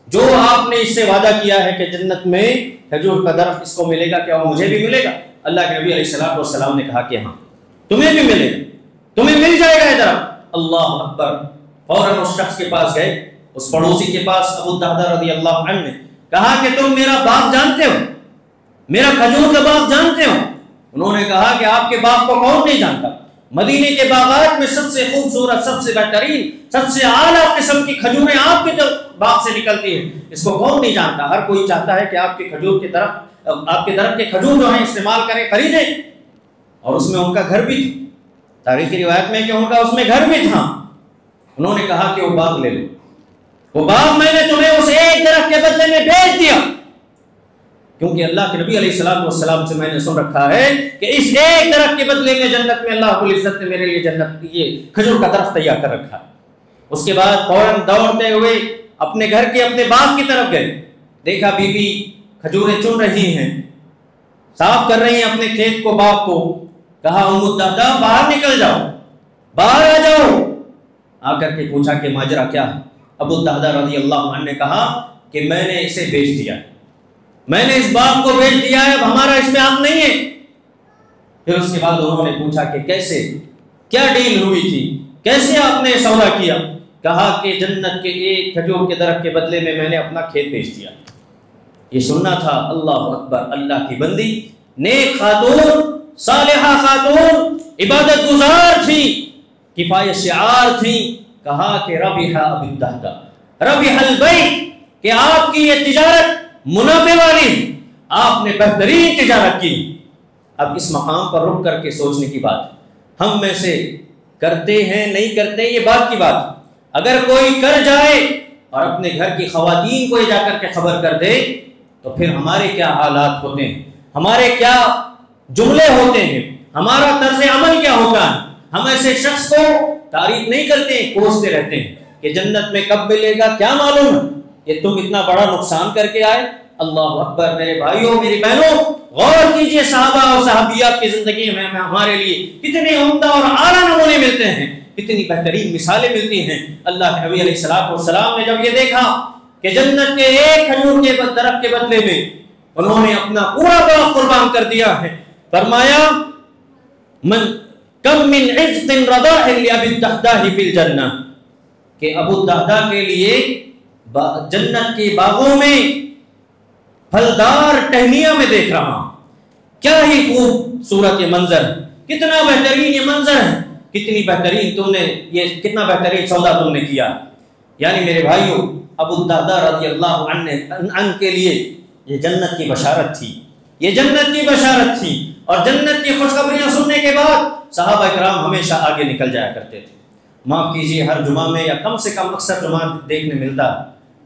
جو آپ نے اس سے وعدہ کیا ہے کہ جنت میں کھجور کا درخت اس کو ملے گا، کیا وہ مجھے بھی ملے گا؟ اللہ کے نبی علیہ السلام نے کہا کہ ہاں، تمہیں بھی ملے گا، تمہیں مل جائے گا یہ درخت۔ اللہ اکبر! فوراً اس شخص کے پاس گئے، اس پڑوسی کے پاس، ابو الدہداء رضی اللہ عنہ نے کہا کہ تم میرا باغ جانتے ہو، میرا کھجور کا باغ جانتے ہو؟ انہوں نے کہا کہ آپ کے باغ کو کون نہیں جانتا، مدینے کے باغات میں سب سے خوبصورت، سب سے بہترین، سب سے اعلیٰ قسم کی کھجوریں آپ کے باغ سے نکلتی ہیں، اس کو کون نہیں جانتا؟ ہر کوئی چاہتا ہے کہ آپ کے کھجور کے درخت، آپ کے درخت کے کھجور جو ہیں استعمال کریں، خریدیں۔ اور اس میں ان کا گھر بھی تھا، تاریخی روایت میں کہ ان کا اس میں گھر بھی تھا۔ انہوں نے کہا کہ وہ باغ لے لو، وہ باغ میں نے تمہیں اس ایک درخت کے بدلے میں بیچ دیا، کیونکہ اللہ کے نبی علیہ السلام سے میں نے سن رکھا ہے کہ اس ایک درخت کے بدلے میں جنت میں اللہ رب العزت نے میرے لیے جنت یہ کھجور کا درخت تیار کر رکھا۔ اس کے بعد فوراً دوڑتے ہوئے اپنے گھر کے اپنے باغ کی طرف گئے، دیکھا بیوی کھجوریں چن رہی ہیں، صاف کر رہی ہیں اپنے کھیت کو، باغ کو۔ کہا، ام الدہداء باہر نکل جاؤ، باہر آ جاؤ۔ آ کر کے پوچھا کہ ماجرا کیا ہے؟ ابو الدہداء رضی اللہ عنہ نے کہا کہ میں نے اسے بیچ دیا، میں نے اس باغ کو بیچ دیا ہے، اب ہمارا اس میں حق نہیں ہے۔ پھر اس کے بعد انہوں نے پوچھا کہ کیسے، کیا ڈیل ہوئی تھی، کیسے آپ نے سودا کیا؟ کہا کہ جنت کے ایک کھجور کے درخت کے بدلے میں نے اپنا کھیت بیچ دیا۔ یہ سننا تھا۔ اللہ اکبر، اللہ کی بندی، نیک خاتون، صالحہ خاتون، عبادت گزار تھی، کفایت شعار تھی۔ کہا کہ ربح ابو الدہدہ، ربح البیع، کہ آپ کی یہ تجارت منافع والی، آپ نے بہترین تجارت کی۔ اب اس مقام پر رک کر کے سوچنے کی بات، ہم میں سے کرتے ہیں نہیں کرتے یہ بات کی بات۔ اگر کوئی کر جائے اور اپنے گھر کی خواتین کو جا کر کے خبر کر دے تو پھر ہمارے کیا حالات ہوتے ہیں، ہمارے کیا جملے ہوتے ہیں، ہمارا طرز عمل کیا ہوتا ہے۔ ہم ایسے شخص کو تعریف نہیں کرتے ہیں، کوستے رہتے ہیں کہ جنت میں کب ملے گا کیا معلوم کہ تم اتنا بڑا نقصان کر کے آئے۔ اللہ اکبر، میرے بھائیوں میری بہنوں، غور کیجئے صحابہ اور صحابیات کی زندگی میں ہمارے لیے کتنے عمدہ اور اعلیٰ نمونے ملتے ہیں، کتنی بہترین مثالیں ملتی ہیں۔ اللہ کے نبی علیہ السلام نے جب یہ دیکھا کہ جنت کے ایک کھجور کے درخت کے بدلے میں انہوں نے اپنا پورا باغ قربان کر دیا ہے، فرمایا کم من عزق رضاء لأبی الدہدہ فی الجنہ، کہ ابو الدہدہ کے لیے جنت کے باغوں میں پھلدار ٹہنیاں میں دیکھ رہا ہوں۔ کیا ہی خوبصورت یہ منظر ہے، کتنا بہترین یہ منظر ہے، کتنی بہترین تم نے یہ کتنا بہترین سودا تم نے کیا۔ یعنی میرے بھائیوں، ابو الدہدہ رضی اللہ عنہ کے لیے یہ جنت کی بشارت تھی، یہ جنت کی بشارت تھی۔ اور جنت کی خوشخبریاں سننے کے بعد صحابہ کرام ہمیشہ آگے نکل جایا کرتے تھے۔ معاف کیجیے، ہر جمعہ میں یا کم سے کم اکثر جمعہ دیکھنے ملتا،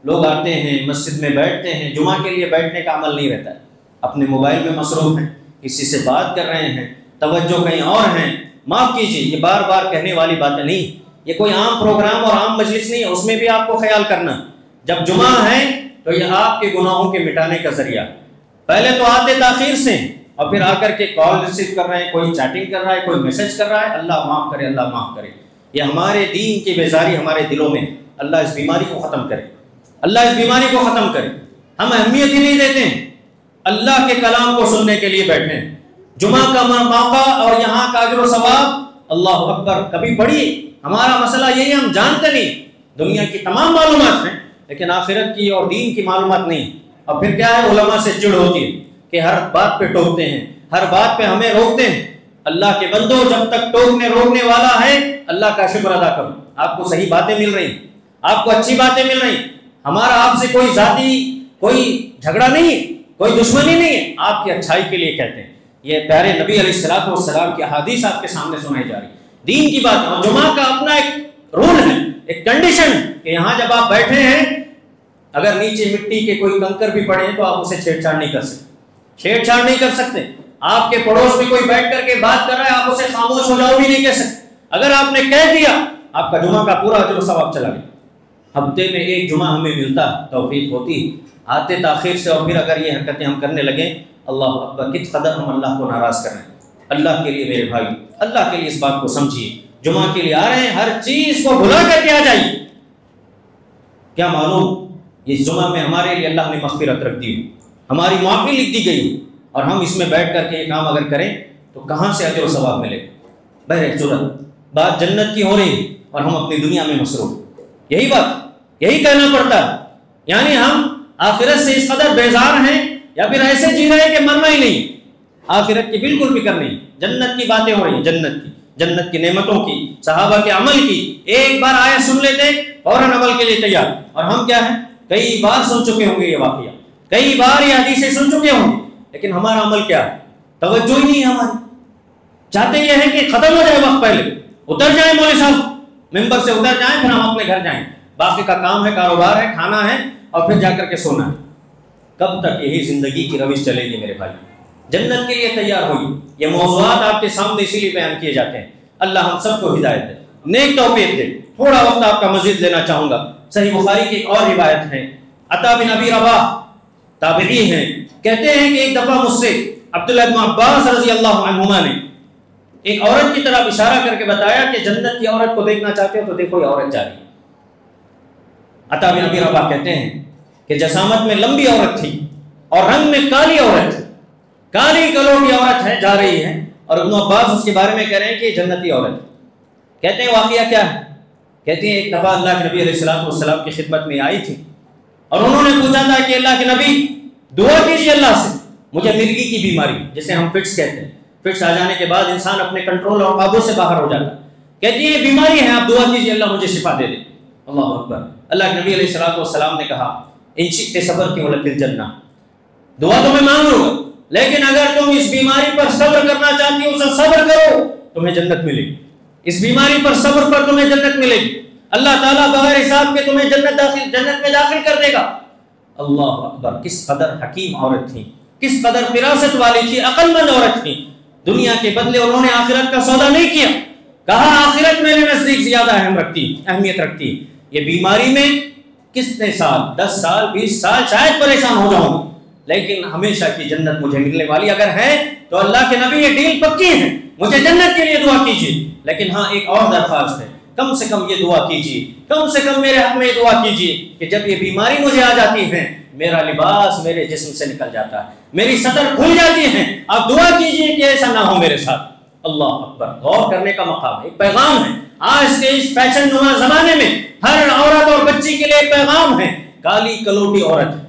لوگ آتے ہیں مسجد میں بیٹھتے ہیں، جمعہ کے لیے بیٹھنے کا عمل نہیں رہتا ہے، اپنے موبائل میں مصروف ہیں، کسی سے بات کر رہے ہیں، توجہ کہیں اور ہیں۔ معاف کیجیے، یہ بار بار کہنے والی باتیں نہیں، یہ کوئی عام پروگرام اور عام مجلس نہیں ہے، اس میں بھی آپ کو خیال کرنا جب جمعہ ہے تو یہ آپ کے گناہوں کے مٹانے کا ذریعہ۔ پہلے تو آتے تاخیر سے اور پھر آ کر کے کال ریسیو کر رہے ہیں، کوئی چیٹنگ کر رہا ہے، کوئی میسج کر رہا ہے، اللہ معاف کرے، اللہ معاف کرے۔ یہ ہمارے دین کی بیزاری ہمارے دلوں میں، اللہ اس بیماری کو ختم کرے، اللہ اس بیماری کو ختم کرے۔ ہم اہمیت ہی نہیں دیتے ہیں، اللہ کے کلام کو سننے کے لیے بیٹھے ہیں، جمعہ کا موقع اور یہاں کا اجر و ثواب، اللہ اکبر، کبھی پڑھی۔ ہمارا مسئلہ یہی، ہم جانتے نہیں، دنیا کی تمام معلومات ہیں لیکن آخرت کی اور دین کی معلومات نہیں۔ اور پھر کیا ہے، علماء سے چڑ ہوتی ہے کہ ہر بات پہ ٹوکتے ہیں، ہر بات پہ ہمیں روکتے ہیں۔ اللہ کے بندوں، جب تک ٹوکنے روکنے والا ہے اللہ کا شکر ادا کرو، آپ کو صحیح باتیں مل رہی ہیں، آپ کو اچھی باتیں مل رہی ہیں، ہمارا آپ سے کوئی ذاتی کوئی جھگڑا نہیں ہے، کوئی دشمنی نہیں ہے، آپ کی اچھائی کے لیے کہتے ہیں۔ یہ پیارے نبی علیہ السلام کی احادیث آپ کے سامنے سنائی جا رہی، دین کی بات ہے۔ اور جمعہ کا اپنا ایک رول ہے، ایک کنڈیشن کہ یہاں جب آپ بیٹھے ہیں اگر نیچے مٹی کے کوئی کنکر بھی پڑے ہیں تو آپ اسے چھیڑ چھاڑ نہیں کر سکتے، چھیڑ چھاڑ نہیں کر سکتے۔ آپ کے پڑوس میں کوئی بیٹھ کر کے بات کر رہا ہے، آپ اسے خاموش ہو جاؤ بھی نہیں کہہ سکتے۔ اگر آپ نے کہہ دیا آپ کا جمعہ کا پورا اجر و ثواب چلا گیا۔ ہفتے میں ایک جمعہ ہمیں ملتا، توفیق ہوتی، آتے تاخیر سے، اور پھر اگر یہ حرکتیں ہم کرنے لگیں، اللہ اکبر، کس قدر ہم اللہ کو ناراض کر رہے ہیں۔ اللہ کے لیے میرے بھائی، اللہ کے لیے اس بات کو سمجھیے، جمعہ کے لیے آ رہے ہیں، ہر چیز کو بھلا کر کے آ جائیے۔ کیا معلوم اس جمعہ میں ہمارے لیے اللہ نے مغفرت رکھ دی، ہماری معافی لکھ دی گئی، اور ہم اس میں بیٹھ کر کے یہ کام اگر کریں تو کہاں سے اجر و ثواب ملے گا؟ بہر صورت بات جنت کی ہو رہی اور ہم اپنی دنیا میں مصروف، یہی بات، یہی کہنا پڑتا ہے۔ یعنی ہم آخرت سے اس قدر بیزار ہیں یا پھر ایسے جی رہے ہیں کہ مرنا ہی نہیں، آخرت کی بالکل فکر نہیں۔ جنت کی باتیں ہو رہی ہیں، جنت کی نعمتوں کی، صحابہ کے عمل کی، ایک بار آیت سن لیتے فوراً عمل کے لیے تیار۔ اور ہم کیا ہیں، کئی بار سن چکے ہوں گے یہ واقعہ، کئی بار یہ حدیثیں سن چکے ہوں گے، لیکن ہمارا عمل کیا ہے، توجہ ہی نہیں ہے ہماری۔ چاہتے یہ ہیں کہ ختم ہو جائے وقت، پہلے اتر جائیں مولوی صاحب ممبر سے، اتر جائیں، پھر ہم اپنے گھر جائیں، باقی کا کام ہے، کاروبار ہے، کھانا ہے، اور پھر جا کر کے سونا ہے۔ کب تک یہی زندگی کی روش چلے گی میرے بھائی؟ جنت کے لیے تیار ہوئی۔ یہ موضوعات آپ کے سامنے اسی لیے بیان کیے جاتے ہیں۔ اللہ ہم سب کو ہدایت دے، نیک توفیق دے۔ تھوڑا وقت آپ کا مزید لینا چاہوں گا۔ صحیح بخاری کی ایک اور روایت ہے، عطا بن ابی رباح تابعی ہیں، کہتے ہیں کہ ایک دفعہ مجھ سے عبداللہ بن عباس رضی اللہ عنہما نے ایک عورت کی طرف اشارہ کر کے بتایا کہ جنت کی عورت کو دیکھنا چاہتے ہو تو دیکھو یہ عورت جا رہی ہے۔ عطا بن ابی رباح کہتے ہیں کہ جسامت میں لمبی عورت تھی، اور رنگ میں کالی عورت، کالی کلوٹی عورت ہے، جا رہی ہے، اور ابن عباس اس کے بارے میں کہہ رہے ہیں کہ جنتی عورت۔ کہتے ہیں واقعہ کیا ہے؟ کہتے ہیں ایک دفعہ اللہ کے نبی علیہ السلام کی خدمت میں آئی تھی اور انہوں نے پوچھا تھا کہ اللہ کے نبی دعا کیجیے اللہ سے، مجھے مرگی کی بیماری جسے ہم فٹس کہتے ہیں، فٹس آ جانے کے بعد انسان اپنے کنٹرول اور قابو سے باہر ہو جاتا ہے، کہتی ہے بیماری ہے، آپ دعا کیجیے اللہ مجھے شفا دے دے۔ اللہ اکبر۔ اللہ کے نبی علیہ السلام نے کہا ان شئت صبرت ولک الجنہ، دعا تو میں مانگ لوں گا لیکن اگر تم اس بیماری پر صبر کرنا چاہتی ہو تو صبر کرو، تمہیں جنت ملے گی، اس بیماری پر صبر پر تمہیں جنت ملے گی، اللہ تعالیٰ بغیر حساب کے تمہیں جنت میں داخل کر دے گا۔ اللہ اکبر، کس قدر حکیم عورت تھی، کس قدر فراست والی تھی، عقل مند عورت تھی۔ دنیا کے بدلے انہوں نے آخرت کا سودا نہیں کیا، کہا آخرت میرے نزدیک زیادہ اہمیت رکھتی۔ یہ بیماری میں کتنے سال، 10 سال 20 سال شاید پریشان ہو جاؤں لیکن ہمیشہ کی جنت مجھے ملنے والی اگر ہے تو اللہ کے نبی یہ ڈیل پکی ہے، مجھے جنت کے لیے دعا کیجیے، لیکن ہاں ایک اور درخواست ہے، کم سے کم یہ دعا کیجیے، کم سے کم میرے حق میں یہ دعا کیجیے کہ جب یہ بیماری مجھے آ جاتی ہے میرا لباس میرے جسم سے نکل جاتا ہے، میری سطر کھل جاتی ہے، آپ دعا کیجیے کہ ایسا نہ ہو میرے ساتھ۔ اللہ اکبر، غور کرنے کا مقام ہے، ایک پیغام ہے۔ آج کے اس فیشن نما زمانے میں ہر عورت اور بچی کے لیے پیغام ہے، کالی کلوٹی عورت ہے،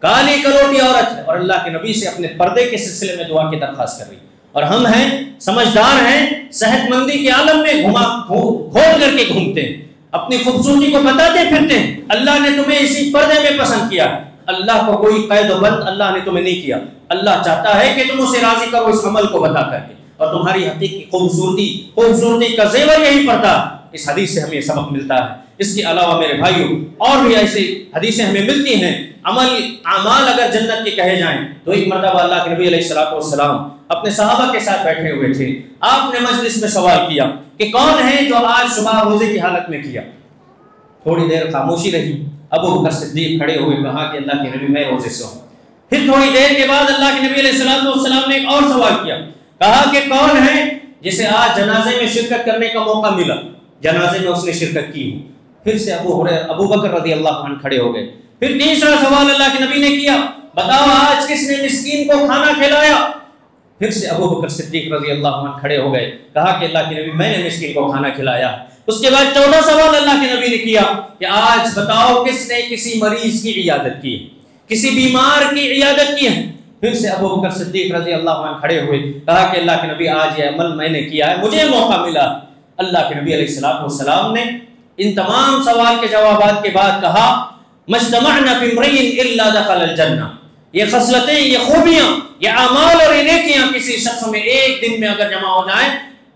کالی کلوٹی عورت ہے، اور اللہ کے نبی سے اپنے پردے کے سلسلے میں دعا کی درخواست کر رہی ہے، اور ہم ہیں سمجھدار ہیں، صحت مندی کے عالم میں کھول کر کے گھومتے ہیں، اپنی خوبصورتی کو بتاتے پھرتے ہیں۔ اللہ نے تمہیں اسی پردے میں پسند کیا، اللہ کو کوئی قید و بند اللہ نے تمہیں نہیں کیا، اللہ چاہتا ہے کہ تم اسے راضی کرو اس عمل کو بتا کر کے، اور تمہاری حقیقی خوبصورتی کا زیور یہی پڑتا ہے۔ اس حدیث سے ہمیں سبق ملتا ہے۔ اس کے علاوہ میرے بھائیوں اور بھی ایسی حدیثیں ہمیں ملتی ہیں۔ اعمال اگر جنت کے کہے جائیں تو ایک مرتبہ اللہ کے نبی علیہ السلام اپنے صحابہ کے ساتھ بیٹھے ہوئے تھے، آپ نے مجلس میں سوال کیا کہ کون ہے جو آج صبح روزے کی حالت میں کیا؟ تھوڑی دیر خاموشی رہی، ابو بکر صدیق کھڑے ہوئے کہا کہ اللہ کے نبی میں روزے سے ہوں۔ پھر تھوڑی دیر کے بعد اللہ کے نبی علیہ السلام نے ایک اور سوال کیا، کہا کہ کون ہے جسے آج جنازے میں شرکت کرنے کا موقع ملا، جنازے میں اس نے شرکت کی ہو؟ پھر سے ابو بکر رضی اللہ عنہ کھڑے ہو گئے۔ پھر تیسرا سوال اللہ کے نبی نے کیا، بتاؤ آج کس نے مسکین کو کھانا کھلایا؟ پھر سے ابو بکر صدیق رضی اللہ عنہ کھڑے ہو گئے، کہا کہ اللہ کے نبی میں نے مسکین کو کھانا کھلایا۔ اس کے بعد چوتھا سوال اللہ کے نبی نے کیا کہ آج بتاؤ کس نے کسی مریض کی عیادت کی، کسی بیمار کی عیادت کی ہے؟ پھر سے ابو بکر صدیق رضی اللہ عنہ کھڑے ہوئے، کہا کہ اللہ کے نبی آج یہ عمل میں نے کیا ہے، مجھے موقع ملا۔ اللہ کے نبی علیہ السلام نے ان تمام سوال کے جوابات کے بعد کہا مجتمعنا فی امرئ الا دخل الجنہ، یہ خصلتیں، یہ خوبیاں، یہ اعمال اور یہ نیکیاں کسی شخص میں ایک دن میں اگر جمع ہو جائیں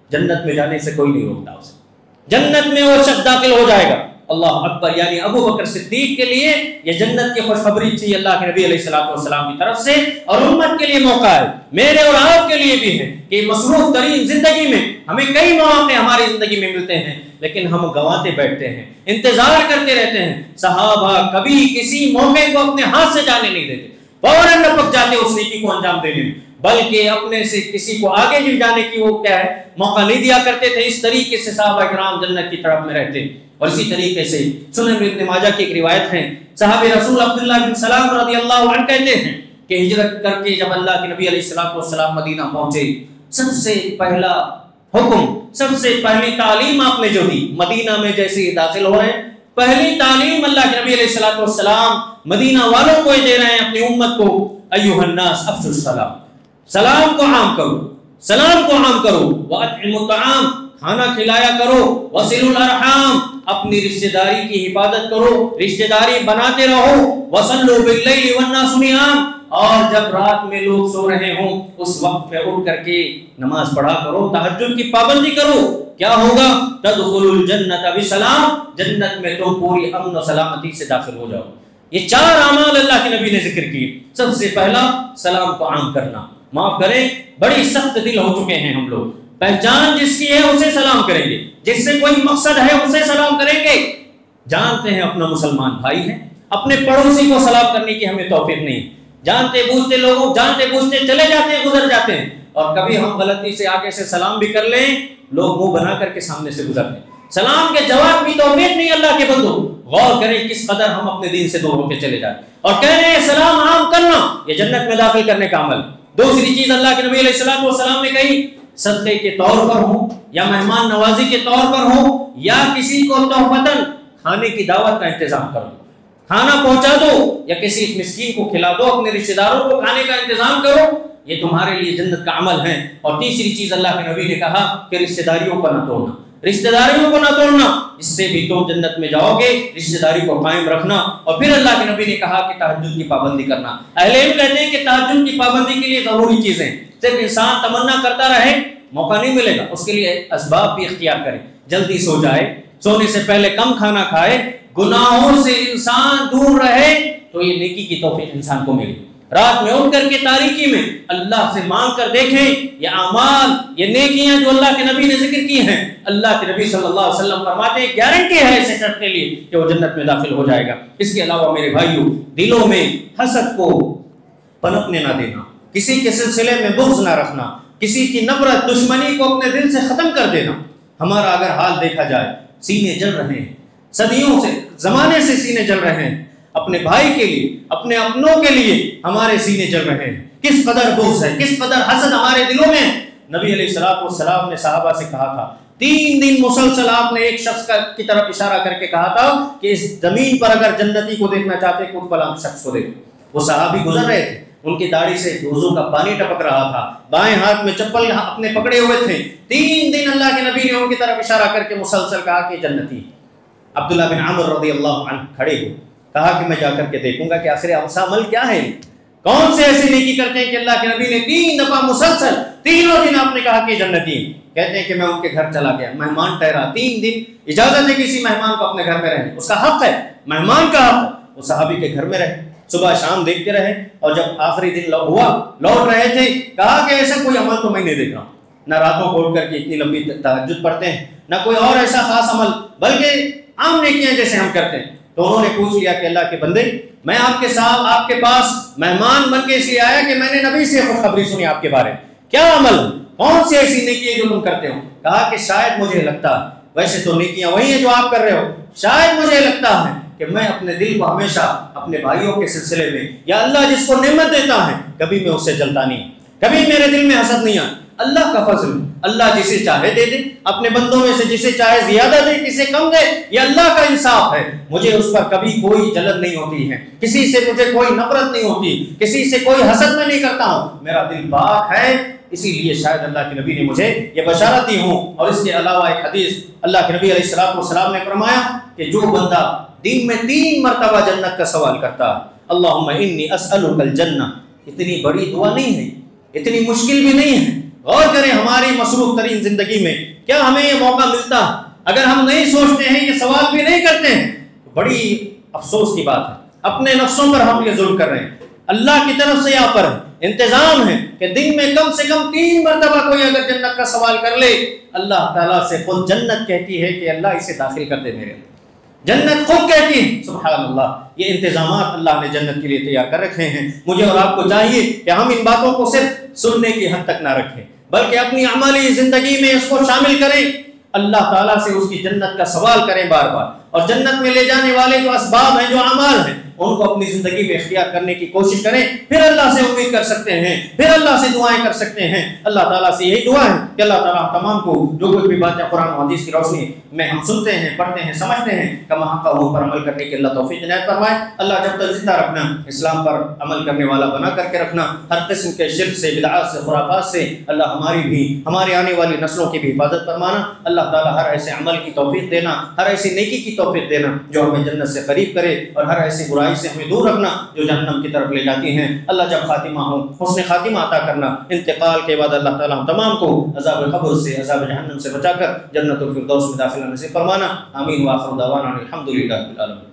جنت میں جانے سے کوئی نہیں روکتا اسے، جنت میں وہ شخص داخل ہو جائے گا۔ اللہ اکبر، یعنی ابو بکر صدیق کے لیے یہ جنت کی خوشخبری تھی اللہ کے نبی علیہ السلام کی طرف سے، اور امت کے لیے موقع ہے، میرے اور آپ کے لیے بھی ہے کہ مصروف ترین زندگی میں ہمیں کئی مواقع ہماری زندگی میں ملتے ہیں لیکن ہم گنواتے بیٹھتے ہیں، انتظار کرتے رہتے ہیں۔ صحابہ کبھی کسی موقع کو اپنے ہاتھ سے جانے نہیں دیتے، فوراً لپک جاتے اس نیکی کو انجام دینے میں، بلکہ اپنے سے کسی کو آگے بھی جانے کی وہ کیا ہے موقع نہیں دیا کرتے تھے۔ اس طریقے سے صحابہ کرام جنت کی طرف میں رہتے۔ اور اسی طریقے سے سنن ابن ماجہ کی ایک روایت ہے، صحابی رسول عبداللہ بن سلام رضی اللہ عنہ کہتے ہیں کہ ہجرت کر کے جب اللہ کے نبی علیہ السلام مدینہ پہنچے، سب سے پہلا حکم، سب سے پہلی تعلیم آپ نے جو دی، مدینہ میں جیسے ہی داخل ہو رہے ہیں پہلی تعلیم اللہ کے نبی علیہ السلام مدینہ والوں کو دے رہے ہیں، اپنی امت کو، ایھا الناس افشوا السلام، سلام کو عام کرو، سلام کو عام کرو، واطعموا الطعام، کھانا کھلایا کرو، وصلوا الارحام، اپنی رشتہ داری کی حفاظت کرو، رشتہ داری بناتے رہو، وصلوا باللیل والناس نیام، اور جب رات میں لوگ سو رہے ہوں اس وقت میں اٹھ کر کے نماز پڑھا کرو، تہجد کی پابندی کرو۔ کیا ہوگا؟ تدخلوا الجنۃ بسلام، جنت میں تم پوری امن و سلامتی سے داخل ہو جاؤ۔ یہ 4 اعمال اللہ کے نبی نے ذکر کیے۔ سب سے پہلا سلام کو عام کرنا، معاف کریں بڑی سخت دل ہو چکے ہیں ہم لوگ، پہچان جس کی ہے اسے سلام کریں گے، جس سے کوئی مقصد ہے اسے سلام کریں گے، جانتے ہیں اپنا مسلمان بھائی ہے، اپنے پڑوسی کو سلام کرنے کی ہمیں توفیق نہیں، جانتے بوجھتے لوگوں جانتے بوجھتے چلے جاتے ہیں، گزر جاتے ہیں، اور کبھی ہم غلطی سے آگے سے سلام بھی کر لیں، لوگ منہ بنا کر کے سامنے سے گزرتے ہیں، سلام کے جواب کی توفیق نہیں اللہ کے بندو، غور کریں کس قدر ہم اپنے دین سے دور ہو کے چلے جائیں. اور کہنے ہیں سلام عام کرنا یہ جنت میں داخل کرنے کا عمل. دوسری چیز اللہ کے نبی علیہ السلام نے کہی صدقے کے طور پر ہو یا مہمان نوازی کے طور پر ہو یا کسی کو تحفتاً کھانے کی دعوت کا انتظام کر دو, کھانا پہنچا دو یا کسی مسکین کو کھلا دو, اپنے رشتہ داروں کو کھانے کا انتظام کرو, یہ تمہارے لیے جنت کا عمل ہے. اور تیسری چیز اللہ کے نبی نے کہا کہ رشتہ داریوں کو نہ توڑنا, رشتہ داریوں کو نہ توڑنا, اس سے بھی تم جنت میں جاؤ گے. رشتہ داری کو قائم رکھنا. اور پھر اللہ کے نبی نے کہا کہ تہجد کی پابندی کرنا. اہل علم کہتے ہیں کہ تہجد کی پابندی کے لیے ضروری چیزیں, صرف انسان تمنا کرتا رہے موقع نہیں ملے گا, اس کے لیے اسباب بھی اختیار کرے. جلدی سو جائے, سونے سے پہلے کم کھانا کھائے, گناہوں سے انسان دور رہے تو یہ نیکی کی توفیق انسان کو ملے. رات میں اٹھ کر کے تاریکی میں اللہ سے مانگ کر دیکھیں یہ اعمال, یہ نیکیاں جو اللہ کے نبی نے ذکر کی ہیں, اللہ کے نبی صلی اللہ علیہ وسلم فرماتے ہیں گارنٹی ہے ایسے شخص کے لیے کہ وہ جنت میں داخل ہو جائے گا. اس کے علاوہ میرے بھائیوں, دلوں میں حسد کو پنپنے نہ دینا, کسی کے سلسلے میں بغض نہ رکھنا, کسی کی نفرت دشمنی کو اپنے دل سے ختم کر دینا. ہمارا اگر حال دیکھا جائے, سینے جل رہے ہیں, صدیوں سے زمانے سے سینے جل رہے ہیں, اپنے بھائی کے لیے, اپنے اپنوں کے لیے ہمارے سینے جل رہے ہیں. کس قدر بغض ہے, کس قدر حسد ہمارے دلوں میں. نبی علیہ السلام نے صحابہ سے کہا تھا, 3 دن مسلسل آپ نے ایک شخص کی طرف اشارہ کر کے کہا تھا کہ اس زمین پر اگر جنتی کو دیکھنا چاہتے ہیں خود فلاں شخص کو دیکھو. وہ صحابی گزر رہے تھے, ان کی داڑھی سے وضو کا پانی ٹپک رہا تھا, بائیں ہاتھ میں چپل اپنے پکڑے ہوئے تھے. 3 دن اللہ کے نبی نے ان کی طرف اشارہ کر کے مسلسل کہا کہ جنتی. عبداللہ بن عمر رضی اللہ عنہ کھڑے ہوئے, کہا کہ میں جا کر کے دیکھوں گا کہ آخر ایسا عمل کیا ہے, کون سے ایسی نیکی کرتے ہیں کہ اللہ کے نبی نے 3 دفعہ مسلسل تینوں دن آپ نے کہا کہ جنتی. کہتے ہیں کہ میں ان کے گھر چلا گیا, مہمان ٹھہرا 3 دن, اجازت ہے کسی مہمان کو اپنے گھر میں رہنے, اس کا حق ہے, مہمان کا حق. وہ صحابی کے گھر میں رہے, صبح شام دیکھتے رہے, اور جب آخری دن ہوا لوٹ رہے تھے, کہا کہ ایسا کوئی عمل تو میں نہیں دیکھ رہا, نہ راتوں کو اٹھ کر کے اتنی لمبی تہجد پڑھتے ہیں, نہ کوئی اور ایسا خاص عمل, بلکہ عام نیکیاں جیسے ہم کرتے ہیں. تو انہوں نے پوچھ لیا کہ اللہ کے بندے, میں آپ کے ساتھ آپ کے پاس مہمان بن کے اس لیے آیا کہ میں نے نبی سے خوشخبری سنی آپ کے بارے میں, کیا عمل, کون سی ایسی نیکی ہے جو تم کرتے ہو. کہا کہ شاید مجھے لگتا ہے, ویسے تو نیکیاں وہی ہیں جو آپ کر رہے ہو, شاید مجھے لگتا ہے کہ میں اپنے دل کو ہمیشہ اپنے بھائیوں کے سلسلے میں, یا اللہ جس کو نعمت دیتا ہے کبھی میں اس سے جلتا نہیں, کبھی میرے دل میں حسد نہیں آتا. اللہ کا فضل, اللہ جسے چاہے دے دے, اپنے بندوں میں سے جسے چاہے زیادہ دے, کسے کم دے, یہ اللہ کا انصاف ہے. مجھے اس پر کبھی کوئی جلن نہیں ہوتی ہے, کسی سے مجھے کوئی نفرت نہیں ہوتی, کسی سے کوئی حسد میں نہیں کرتا ہوں, میرا دل پاک ہے. اسی لیے شاید اللہ کے نبی نے مجھے یہ بشارت دی ہوں. اور اس کے علاوہ ایک حدیث اللہ کے نبی علیہ السلام نے فرمایا کہ جو بندہ دن میں 3 مرتبہ جنت کا سوال کرتا ہے, اللہم انی اسألک الجنہ, اتنی بڑی دعا نہیں ہے, اتنی مشکل بھی نہیں ہے. غور کریں ہماری مصروف ترین زندگی میں کیا ہمیں یہ موقع ملتا ہے. اگر ہم نہیں سوچتے ہیں, یہ سوال بھی نہیں کرتے ہیں, بڑی افسوس کی بات ہے. اپنے نفسوں پر ہم یہ ظلم کر رہے ہیں. اللہ کی طرف سے یہاں پر انتظام ہے کہ دن میں کم سے کم 3 مرتبہ کوئی اگر جنت کا سوال کر لے, اللہ تعالیٰ سے خود جنت کہتی ہے کہ اللہ اسے داخل کر دے میرے اندر. جنت خود کہتی ہے, سبحان اللہ. یہ انتظامات اللہ نے جنت کے لیے تیار کر رکھے ہیں. مجھے اور آپ کو چاہیے کہ ہم ان باتوں کو صرف سننے کی حد تک نہ رکھیں, بلکہ اپنی عملی زندگی میں اس کو شامل کریں. اللہ تعالیٰ سے اس کی جنت کا سوال کریں بار بار, اور جنت میں لے جانے والے جو اسباب ہیں, جو اعمال ہیں, ان کو اپنی زندگی میں اختیار کرنے کی کوشش کریں. پھر اللہ سے امید کر سکتے ہیں, پھر اللہ سے دعائیں کر سکتے ہیں. اللہ تعالیٰ سے یہی دعا ہے کہ اللہ تعالیٰ تمام کو جو کوئی بھی باتیں قرآن و حدیث کی روشنی میں ہم سنتے ہیں, پڑھتے ہیں, سمجھتے ہیں, کما حق ان پر عمل کرنے کی اللہ توفیق عنایت فرمائے. اللہ جب تک زندہ رکھنا, اسلام پر عمل کرنے والا بنا کر کے رکھنا, ہر قسم کے شرک سے, بدعات سے, خرافات سے اللہ ہماری بھی, ہمارے آنے والی نسلوں کی بھی حفاظت فرمانا. اللہ تعالیٰ ہر ایسے عمل کی توفیق دینا, ہر ایسی نیکی کی توفیق دینا جو ہمیں جنت سے قریب کرے, اور ہر ایسی برائی سے ہمیں دور رکھنا جو جہنم کی طرف لے جاتی ہیں. اللہ جب خاتمہ ہو حسن خاتمہ عطا کرنا. انتقال کے بعد اللہ تعالیٰ ہم تمام کو عذاب قبر سے, عذاب جہنم سے بچا کر جنت الفردوس میں داخلہ نصیب فرمانا. آمین. وآخر دعوانا الحمد للہ رب العالمین.